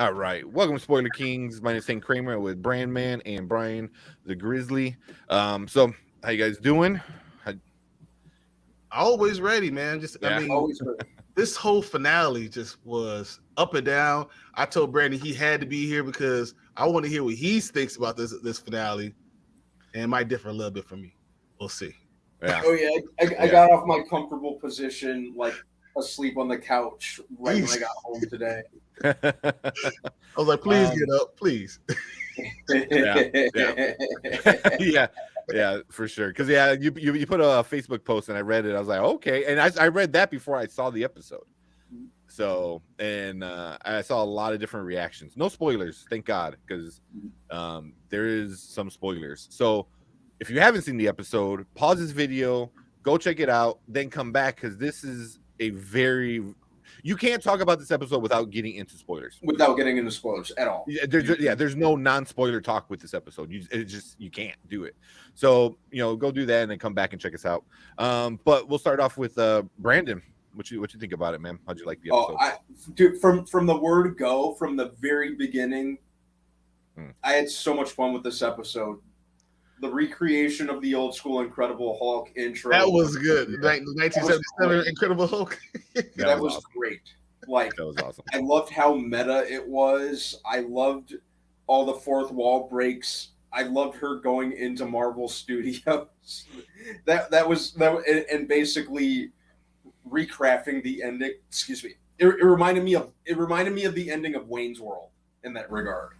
All right. Welcome to Spoiler Kings. My name is St. Kramer with Brandman and Brian the Grizzly. So how you guys doing? How, Always ready, man. yeah. Always ready. This whole finale just was up and down. I told Brandon he had to be here because I want to hear what he thinks about this finale, and it might differ a little bit from me. We'll see. Yeah. Oh yeah, I got off my comfortable position, like asleep on the couch right when I got home today. I was like, please get up, please. Yeah, for sure. Because you put a Facebook post and I read it. I was like, okay, and I read that before I saw the episode. So and I saw a lot of different reactions. No spoilers, thank God, because there is some spoilers. So if you haven't seen the episode, pause this video, go check it out, then come back because this is a very. You can't talk about this episode without getting into spoilers. Without getting into spoilers at all. There's no non-spoiler talk with this episode. You can't do it. So go do that and then come back and check us out. But we'll start off with Brandon. What you think about it, man? How'd you like the episode? Dude, from the word go, from the very beginning, I had so much fun with this episode. The recreation of the old school Incredible Hulk intro. That was good. 1977 Incredible Hulk. That was great. Like, that was awesome. I loved how meta it was. I loved all the fourth wall breaks. I loved her going into Marvel Studios. that was and basically recrafting the ending. Excuse me. It reminded me of the ending of Wayne's World in that regard.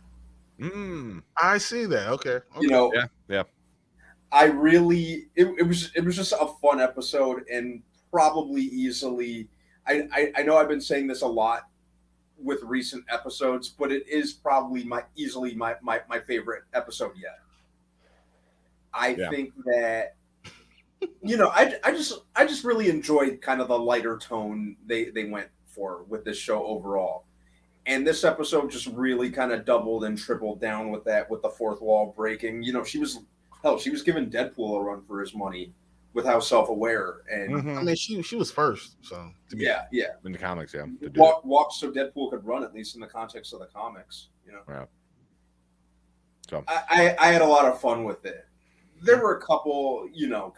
I see that. Okay. Yeah. I really it was just a fun episode and probably easily I know I've been saying this a lot with recent episodes, but it is probably my favorite episode yet. I think that I just really enjoyed kind of the lighter tone they went for with this show overall. And this episode just really kind of doubled and tripled down with that, with the fourth wall breaking. She was giving Deadpool a run for his money with how self-aware and I mean she was first, so yeah in the comics, walked so Deadpool could run, at least in the context of the comics. Yeah. So I had a lot of fun with it. There were a couple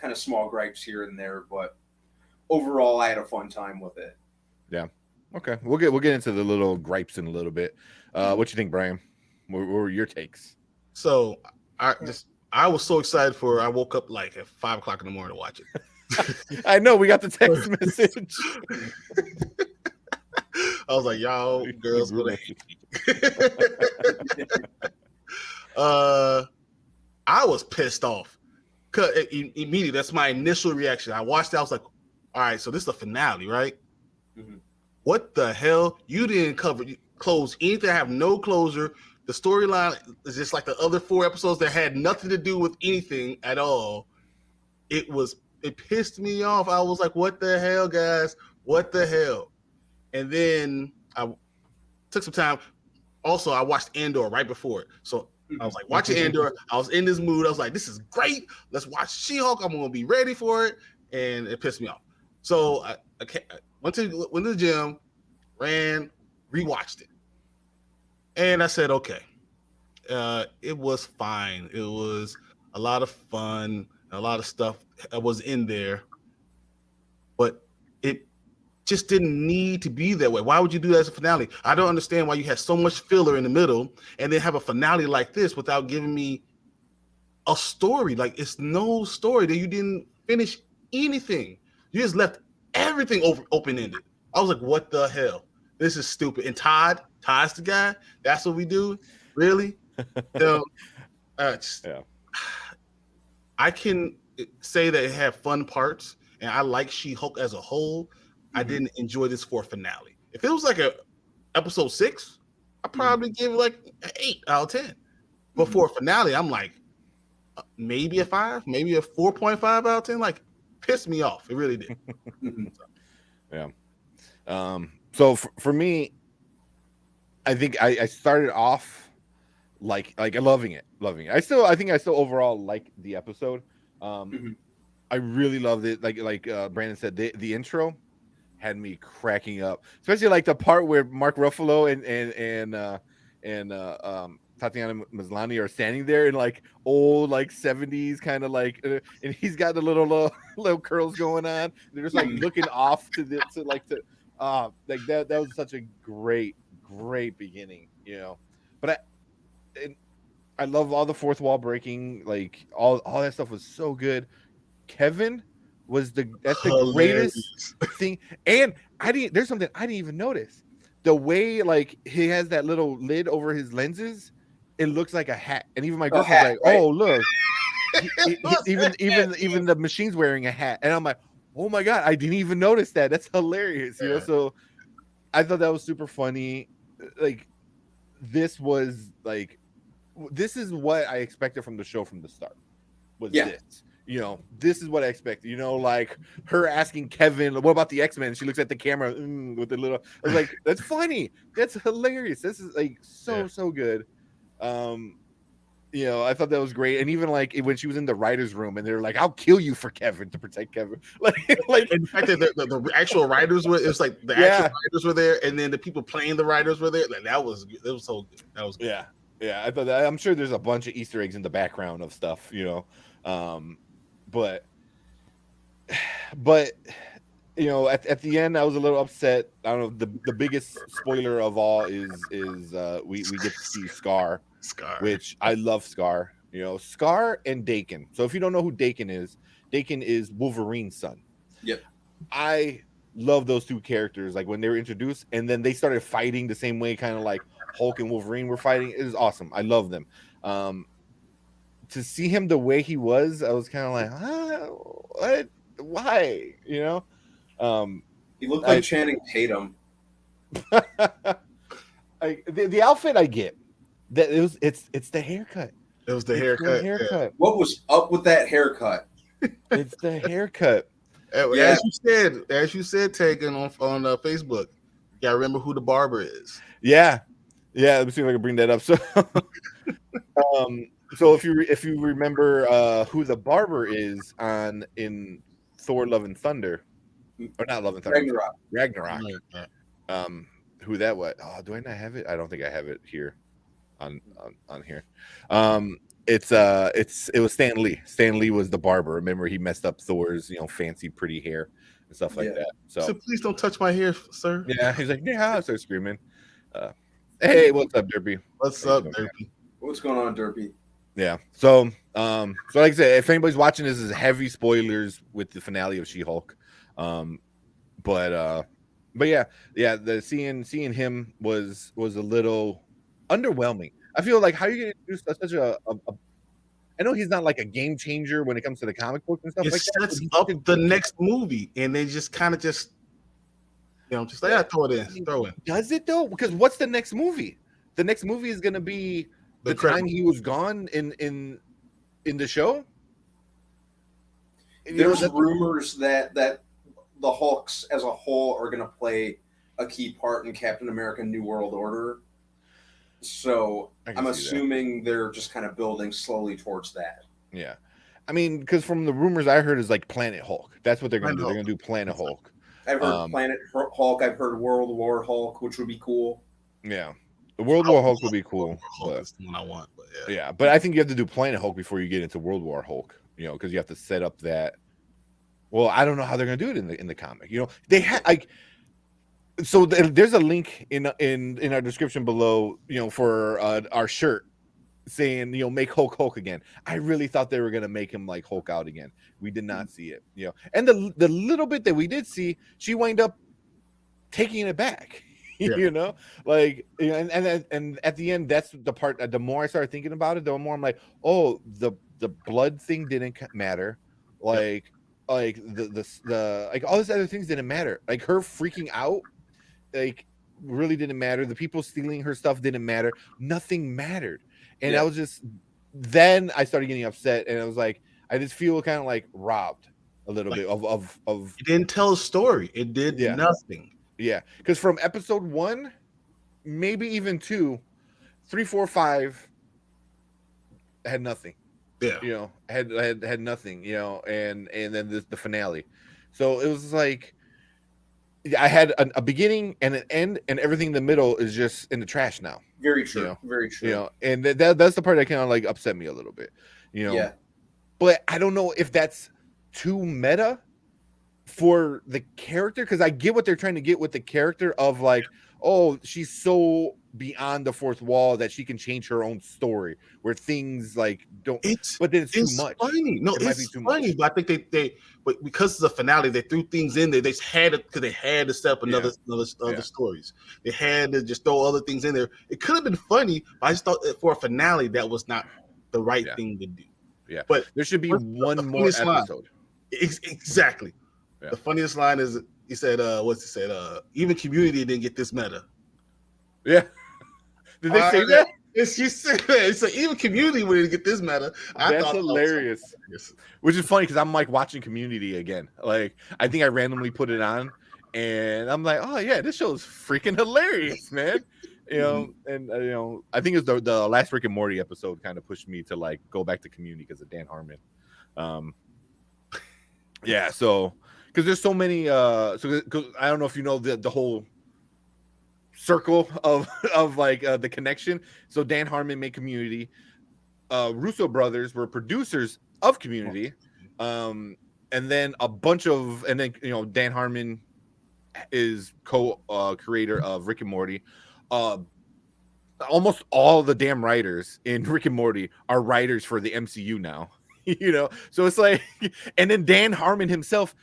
kind of small gripes here and there, but overall I had a fun time with it. Yeah. Okay, we'll get into the little gripes in a little bit. What you think, Brian? What were your takes? So I was so excited I woke up like at 5 o'clock in the morning to watch it. I know, we got the text message. I was like, y'all girls gonna hate me. I was pissed off. Cause immediately, that's my initial reaction. I watched it, I was like, all right, so this is the finale, right? Mm-hmm. What the hell? You didn't close anything. I have no closure. The storyline is just like the other 4 episodes that had nothing to do with anything at all. It pissed me off. I was like, what the hell, guys? What the hell? And then I took some time. Also, I watched Andor right before it. So I was like, watching Andor. I was in this mood. I was like, this is great. Let's watch She-Hulk. I'm going to be ready for it. And it pissed me off. So I went to the gym, ran, rewatched it. And I said, okay, it was fine. It was a lot of fun, a lot of stuff that was in there, but it just didn't need to be that way. Why would you do that as a finale? I don't understand why you had so much filler in the middle and then have a finale like this without giving me a story. Like, it's no story that you didn't finish anything. You just left everything open-ended. I was like, what the hell? This is stupid. And Todd's the guy. That's what we do? Really? I can say that it had fun parts, and I like She-Hulk as a whole. I didn't enjoy this for a finale. If it was like a episode 6, I'd probably give it like an 8 out of 10. But for a finale, I'm like, maybe a 5, maybe a 4.5 out of 10. Like, pissed me off. It really did. Yeah. So for me, I think I started off like loving it. I think I still overall like the episode. I really loved it. Like Brandon said, the intro had me cracking up, especially like the part where Mark Ruffalo and Tatiana Maslany are standing there in like old like 70s kind of like, and he's got the little curls going on. They're just like looking off to like that was such a great beginning, you know. But I love all the fourth wall breaking, like all that stuff was so good. Kevin was the greatest thing, and there's something I didn't even notice. The way like he has that little lid over his lenses, it looks like a hat, and even my girlfriend's like, right? "Oh, look." Even the machine's wearing a hat, and I'm like, "Oh my god, I didn't even notice that. That's hilarious." You know, so I thought that was super funny. Like this is what I expected from the show from the start. This, you know, this is what I expected. You know, like her asking Kevin, "What about the X-Men?" She looks at the camera with the little. I was like, "That's funny. That's hilarious. This is like so good." You know, I thought that was great. And even like when she was in the writer's room and they're like, "I'll kill you for Kevin to protect Kevin." Like and the fact that the actual writers were, it's like the actual writers were there, and then the people playing the writers were there. Like it was so good. That was good. Yeah. I thought that. I'm sure there's a bunch of Easter eggs in the background of stuff, you know. But you know, at the end, I was a little upset. I don't know. The biggest spoiler of all is we get to see Scar, which I love Scar. You know, Scar and Dakin. So if you don't know who Dakin is Wolverine's son. Yep. I love those two characters. Like when they were introduced, and then they started fighting the same way, kind of like Hulk and Wolverine were fighting. It was awesome. I love them. To see him the way he was, I was kind of like, what? Why? You know? He looked like Channing Tatum. The outfit I get. That it's the haircut. It was the haircut. Yeah. What was up with that haircut? It's the haircut. As you said, Taken on Facebook. You gotta remember who the barber is. Yeah. Let me see if I can bring that up. So, so if you remember who the barber is in Thor: Love and Thunder, or not Love and Thunder, Ragnarok. Who that was? Oh, do I not have it? I don't think I have it here on here. It was Stan Lee. Stan Lee was the barber. Remember, he messed up Thor's fancy pretty hair and stuff like that. So please don't touch my hair, sir. Yeah, he's like, yeah, I start screaming. Hey, what's up, Derpy? What's up, Derpy? What's going on, Derpy? Yeah. So like I said, if anybody's watching this, is heavy spoilers with the finale of She-Hulk. But yeah, the seeing him was a little underwhelming. I feel like how are you going to introduce such a I know he's not like a game changer when it comes to the comic books and stuff like that. It sets up the next movie, and they just kind of just throw it in. Does it though? Because what's the next movie? The next movie is going to be the time he was gone in the show. There's rumors that the Hulks as a whole are going to play a key part in Captain America: New World Order. So I'm assuming they're just kind of building slowly towards that. Yeah, I mean, because from the rumors I heard is like Planet Hulk. That's what they're going to do. They're going to do Planet Hulk. I've heard Planet Hulk. I've heard World War Hulk, which would be cool. Yeah, the World War Hulk would be cool. That's the one I want. But yeah, but I think you have to do Planet Hulk before you get into World War Hulk. Because you have to set up that. Well, I don't know how they're going to do it in the comic. They had like. So there's a link in our description below, for our shirt saying, make Hulk again. I really thought they were going to make him like Hulk out again. We did not see it, and the little bit that we did see, she wound up taking it back, and at the end, that's the part, the more I started thinking about it, the more I'm like, oh, the blood thing didn't matter. Like the like all these other things didn't matter. Like her freaking out, like really didn't matter. The people stealing her stuff didn't matter. Nothing mattered. And I was just, then I started getting upset, and I was like, I just feel kind of like robbed a little bit of it didn't tell a story. It did nothing. Yeah. Because from episode 1, maybe even 2, 3, 4, 5 had nothing. Yeah. Had nothing, and then the finale. So it was like I had a beginning and an end, and everything in the middle is just in the trash now. Very true. You know, Very true. And that's the part that kind of like upset me a little bit. Yeah. But I don't know if that's too meta for the character, because I get what they're trying to get with the character of like, oh, she's so beyond the fourth wall that she can change her own story where things like don't. But then it's too much. Funny. No, It might be it's too funny, much. but I think they but because it's a finale, they threw things in there. They just had it because they had to set up other stories. They had to just throw other things in there. It could have been funny, but I just thought that for a finale that was not the right thing to do. Yeah, but there should be one more episode. Exactly. Yeah. The funniest line is he said, even Community didn't get this meta. Yeah. Did they say that? She said that. So even Community wouldn't get this meta. That's hilarious. Which is funny because I'm like watching Community again. Like I think I randomly put it on and I'm like, oh yeah, this show is freaking hilarious, man. And I think it's the last Rick and Morty episode kind of pushed me to like go back to Community because of Dan Harmon. Yeah, so because there's so many cause I don't know if you know the whole circle of like the connection. So Dan Harmon made Community. Russo brothers were producers of Community. And then Dan Harmon is co-creator of Rick and Morty. Almost all the damn writers in Rick and Morty are writers for the MCU now. So it's like, and then Dan Harmon himself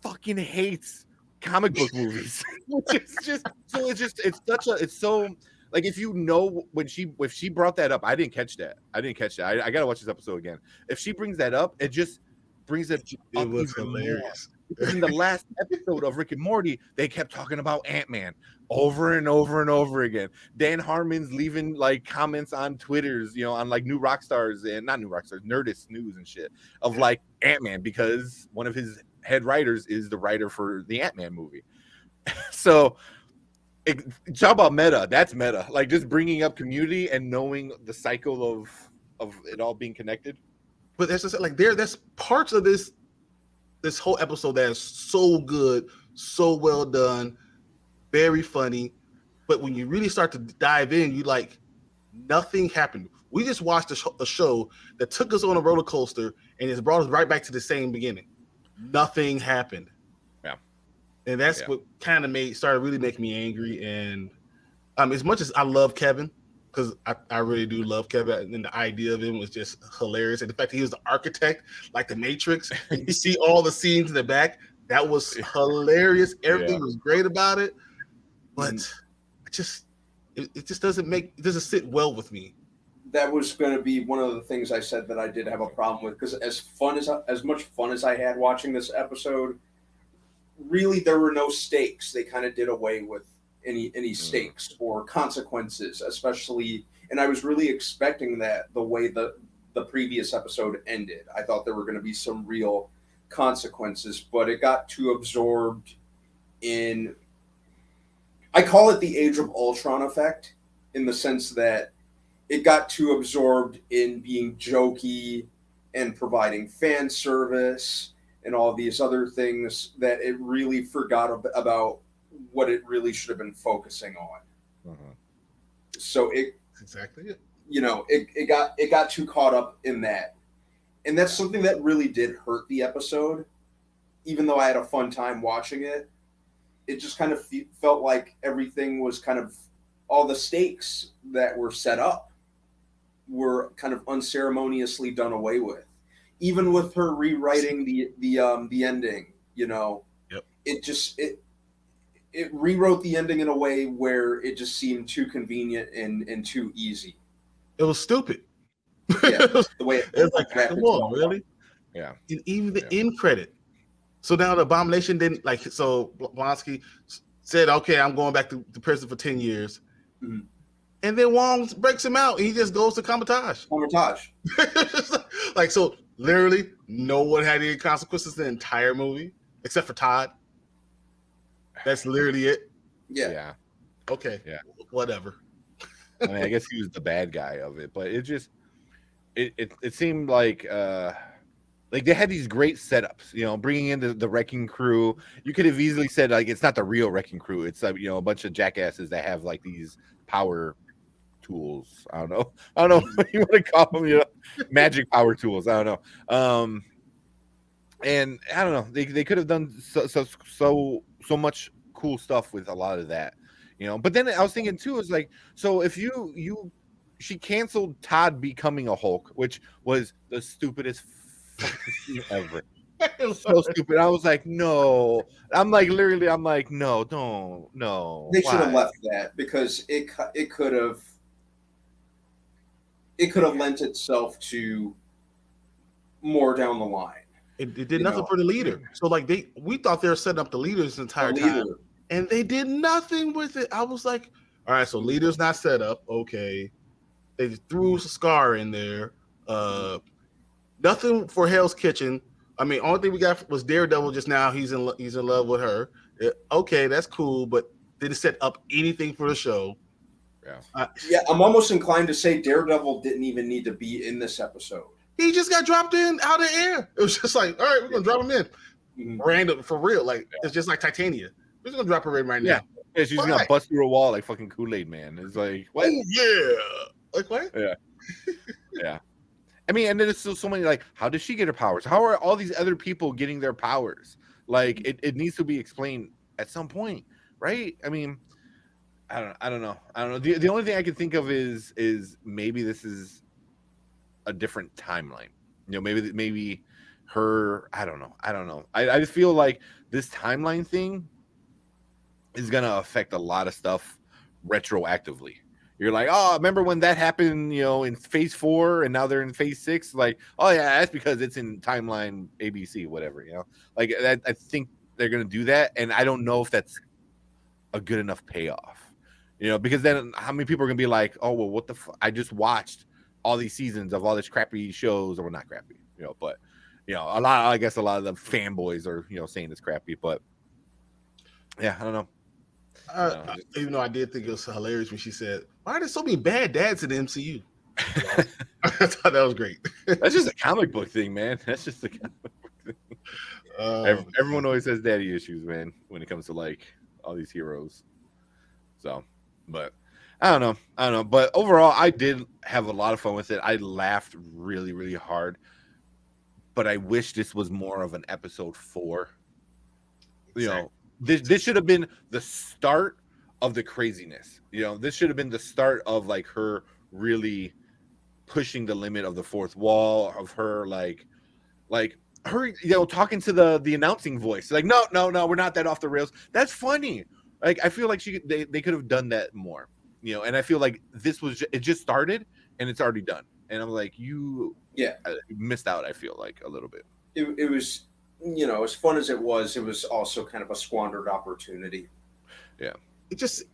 fucking hates comic book movies. It's so like, if if she brought that up, I didn't catch that. I gotta watch this episode again. If she brings that up, it just brings it up. It was hilarious. In the last episode of Rick and Morty, they kept talking about Ant-Man over and over and over again. Dan Harmon's leaving like comments on Twitters, on like New Rockstars and not New Rockstars, Nerdist News and shit of like Ant-Man, because one of his head writers is the writer for the Ant-Man movie. So talk about meta. That's meta. Like just bringing up Community and knowing the cycle of it all being connected. But that's just like there's parts of this whole episode that is so good, so well done, very funny. But when you really start to dive in, you like nothing happened. We just watched a show that took us on a roller coaster and it's brought us right back to the same beginning. Nothing happened. Yeah. And that's what kind of started really making me angry. And as much as I love Kevin, because I really do love Kevin, and the idea of him was just hilarious. And the fact that he was the architect, like the Matrix, and you see all the scenes in the back, that was hilarious. Everything was great about it, but it just doesn't sit well with me. That was going to be one of the things I said that I did have a problem with, because as much fun as I had watching this episode, really there were no stakes. They kind of did away with any stakes or consequences, especially, and I was really expecting that the way the previous episode ended. I thought there were going to be some real consequences, but it got too absorbed in, I call it the Age of Ultron effect, in the sense that it got too absorbed in being jokey and providing fan service and all these other things that it really forgot about what it really should have been focusing on. So that's exactly it. It got too caught up in that, and that's something that really did hurt the episode. Even though I had a fun time watching it, it just kind of felt like everything was kind of, all the stakes that were set up were kind of unceremoniously done away with. Even with her rewriting the ending, it rewrote the ending in a way where it just seemed too convenient and too easy. It was stupid. Yeah, the way it was like, come on, really? Yeah. And even the end credit. So now the Abomination didn't like. So Blonsky said, "Okay, I'm going back to prison for 10 years," and then Wong breaks him out, and he just goes to Comatage. Like, so literally, no one had any consequences in the entire movie except for Todd. That's literally it. Yeah. Okay. Yeah. Whatever. I mean, I guess he was the bad guy of it, but it just it seemed like they had these great setups, bringing in the wrecking crew. You could have easily said like it's not the real wrecking crew. It's a bunch of jackasses that have like these power tools. I don't know what you want to call them, magic power tools. I don't know. And I don't know. They could have done so much cool stuff with a lot of that, But then I was thinking too, is like, so if she canceled Todd becoming a Hulk, which was the stupidest fucking thing ever. So stupid. I was like, no. I'm like, no, don't, no. They should have left that because it could have lent itself to more down the line. It did nothing for the leader. So like we thought they were setting up the leader this entire time, and they did nothing with it. I was like, all right, so leader's not set up. Okay, they threw Scar in there. Nothing for Hell's Kitchen. I mean, only thing we got was Daredevil just now. He's in love with her. Okay, that's cool, but didn't set up anything for the show. Yeah, I'm almost inclined to say Daredevil didn't even need to be in this episode. He just got dropped in out of the air. It was just like, all right, we're gonna drop him in, random for real. Like it's just like Titania. We're just gonna drop her in right now. Yeah, she's gonna bust through a wall like fucking Kool-Aid Man. It's like, what? Oh, yeah, like what? Yeah, yeah. I mean, and then there's still so many. Like, how does she get her powers? How are all these other people getting their powers? Like, it needs to be explained at some point, right? I mean, I don't know. The only thing I can think of is maybe this is a different timeline. Maybe her. I don't know. I just feel like this timeline thing is gonna affect a lot of stuff retroactively. You're like, oh, remember when that happened, in phase 4 and now they're in phase 6? Like, oh yeah, that's because it's in timeline ABC, whatever, Like that, I think they're gonna do that, and I don't know if that's a good enough payoff. Because then how many people are gonna be like, oh well, what the I just watched all these seasons of all these crappy shows, or not crappy, but a lot of the fanboys are saying it's crappy, but yeah, I don't know. Even though I did think it was hilarious when she said, why are there so many bad dads in the MCU? I thought that was great. That's just a comic book thing, man. That's just a comic book thing. Everyone always has daddy issues, man, when it comes to like all these heroes. So, but I don't know. But overall, I did have a lot of fun with it. I laughed really, really hard. But I wish this was more of an episode 4. Exactly. This should have been the start of the craziness. This should have been the start of like her really pushing the limit of the fourth wall, of her like her talking to the announcing voice. Like, no, we're not that off the rails. That's funny. Like, I feel like they could have done that more. And I feel like it just started and it's already done. And I'm like, you missed out, I feel like, a little bit. It was, as fun as it was also kind of a squandered opportunity. Yeah. It just,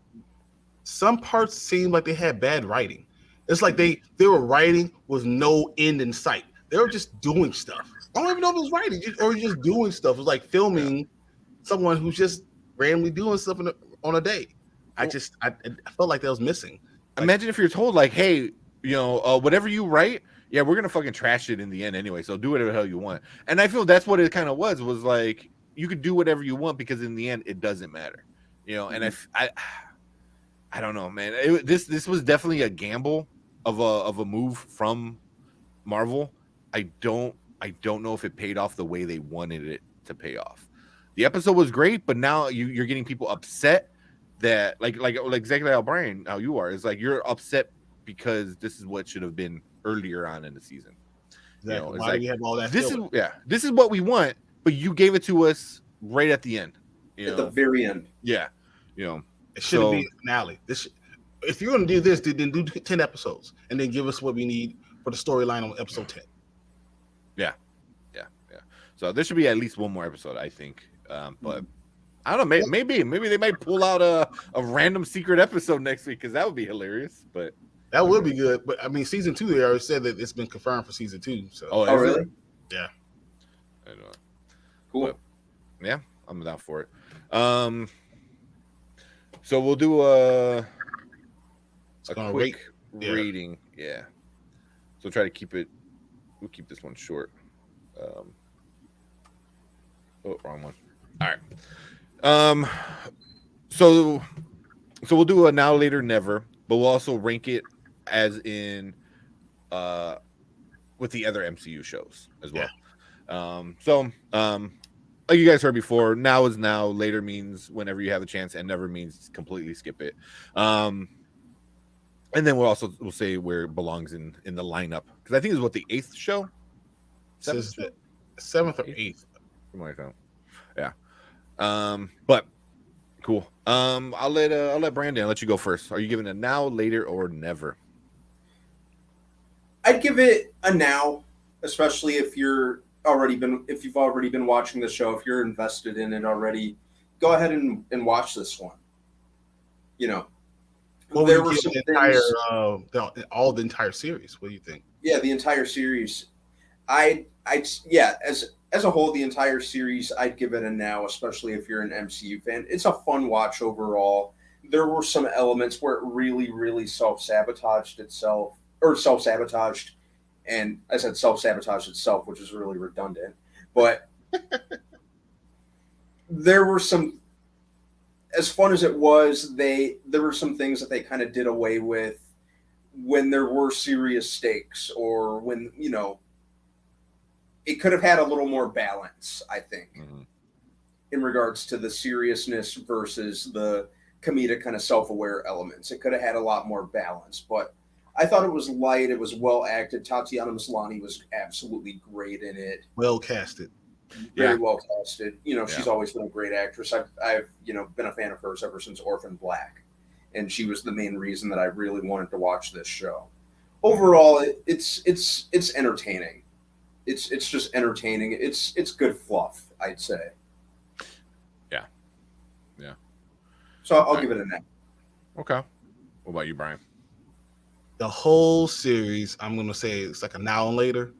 some parts seemed like they had bad writing. It's like they were writing with no end in sight. They were just doing stuff. I don't even know if it was writing or just doing stuff. It was like filming someone who's just randomly doing stuff on a day. I felt like that was missing. Imagine if you're told like, hey, whatever you write, yeah, we're gonna fucking trash it in the end anyway. So do whatever the hell you want. And I feel that's what it kind of was like you could do whatever you want because in the end it doesn't matter, And I don't know, man. This was definitely a gamble of a move from Marvel. I don't know if it paid off the way they wanted it to pay off. The episode was great, but now you're getting people upset that like exactly how Brian, how you are. It's like you're upset because this is what should have been earlier on in the season. Exactly. Why do we have all that? This is what we want, but you gave it to us right at the end. At the very end. Yeah. It should be a finale. If you're going to do this, then do 10 episodes and then give us what we need for the storyline on episode 10. Yeah. So there should be at least one more episode, I think. But I don't know. Maybe they might pull out a random secret episode next week because that would be hilarious. But that would be good. But I mean, season 2, they already said that it's been confirmed for season 2. So. Oh really? Yeah. I don't know. Cool. But, yeah, I'm down for it. So we'll do a quick rating. Yeah. So try to keep it. We'll keep this one short. Wrong one. All right. So we'll do a now, later, never, but we'll also rank it as in with the other MCU shows as well. Like you guys heard before, now is now, later means whenever you have a chance, and never means completely skip it. And then we'll say where it belongs in the lineup, because I think it's what, the 8th show, 7th or 8th, something like that. Yeah. But cool. I'll let Brandon let you go first. Are you giving it now, later, or never? I'd give it a now, especially if you've already been watching the show. If you're invested in it already, go ahead and watch this one. You know, there were some all the entire series. What do you think? Yeah, the entire series. As a whole, the entire series, I'd give it a now, especially if you're an MCU fan. It's a fun watch overall. There were some elements where it really, really self-sabotaged itself. And I said self-sabotage itself, which is really redundant. But there were some, as fun as it was, there were some things that they kind of did away with when there were serious stakes, or when, it could have had a little more balance, I think, in regards to the seriousness versus the comedic kind of self-aware elements. It could have had a lot more balance, but I thought it was light. It was well acted. Tatiana Maslany was absolutely great in it. Well casted. Very well casted. She's always been a great actress. I've been a fan of hers ever since Orphan Black, and she was the main reason that I really wanted to watch this show. Overall, it's entertaining. It's just entertaining. It's good fluff, I'd say. Yeah. So I'll give it a 9. Okay. What about you, Brian? The whole series, I'm gonna say it's like a now and later,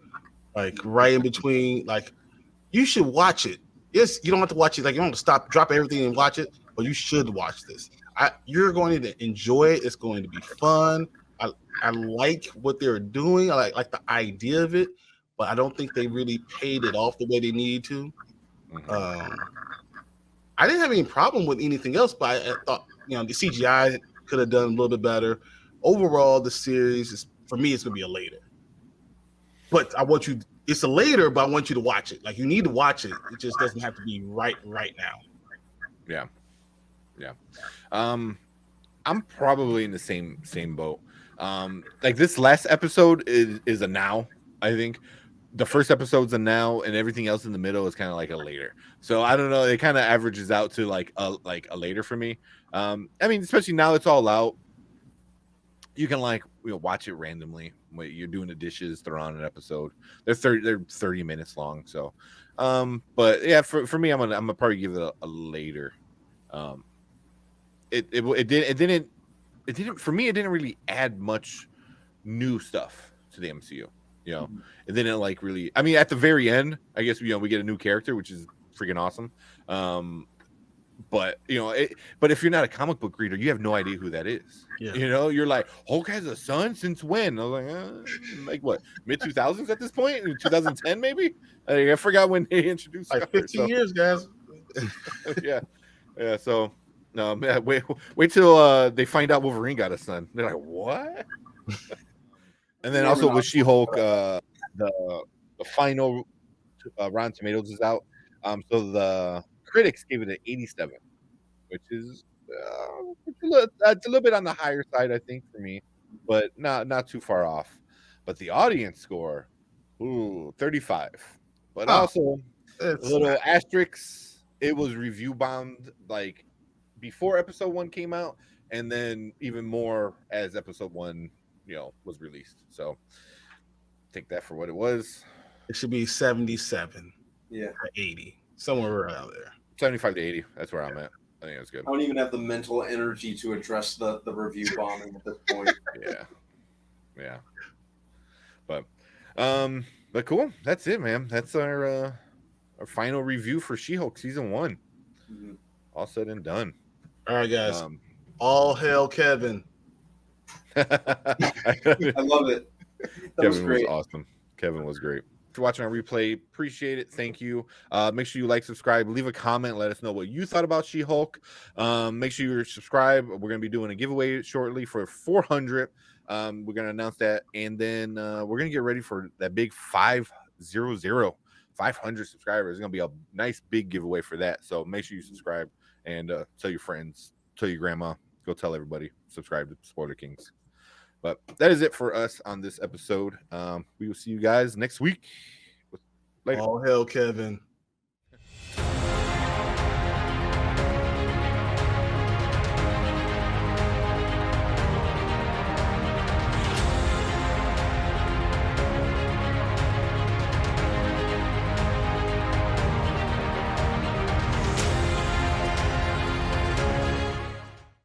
like right in between. Like, you should watch it. Yes, you don't have to watch it. Like, you don't have to drop everything and watch it, but you should watch this. You're going to enjoy it. It's going to be fun. I like what they're doing. I like the idea of it, but I don't think they really paid it off the way they need to. I didn't have any problem with anything else, but I thought the CGI could have done a little bit better. Overall, the series is, for me, it's gonna be a later. But it's a later, but I want you to watch it. Like, you need to watch it. It just doesn't have to be right now. Yeah. I'm probably in the same boat. Like, this last episode is a now. I think the first episode's a now, and everything else in the middle is kind of like a later. So I don't know. It kind of averages out to like a later for me. I mean, especially now it's all out. You can watch it randomly. When you're doing the dishes, throw on an episode. They're 30 minutes long. So, but yeah, for me, I'm gonna probably give it a later. It didn't for me. It didn't really add much new stuff to the MCU. It didn't really. I mean, at the very end, I guess we get a new character, which is freaking awesome. But but if you're not a comic book reader, you have no idea who that is. Yeah. You're like, Hulk has a son since when? I was like what, mid 2000s at this point? 2010 maybe? I forgot when they introduced. Like 15 years, guys. yeah. So wait till they find out Wolverine got a son. They're like, what? And then also with She-Hulk, the final Rotten Tomatoes is out. So the critics gave it an 87, which is it's a little bit on the higher side, I think, for me, but not too far off. But the audience score, 35. But also a little asterisk. It was review bombed like before episode 1 came out, and then even more as episode 1, was released. So take that for what it was. It should be 77. Yeah, 80, somewhere around there. 75 to 80. That's where I'm at. I think that's good. I don't even have the mental energy to address the review bombing at this point. Yeah. But cool. That's it, man. That's our final review for She-Hulk season 1. Mm-hmm. All said and done. All right, guys. All hail Kevin. I love it. Kevin was awesome. Kevin was great. watching our replay. Appreciate it. Thank you. Make sure you like, subscribe, leave a comment, let us know what you thought about She-Hulk. Make sure you subscribe. We're gonna be doing a giveaway shortly for 400. We're gonna announce that, and then we're gonna get ready for that big 500 subscribers. It's gonna be a nice big giveaway for that. So make sure you subscribe and tell your friends, tell your grandma, go tell everybody, subscribe to Spoiler Kings. But that is it for us on this episode. We will see you guys next week. Later. All hell, Kevin.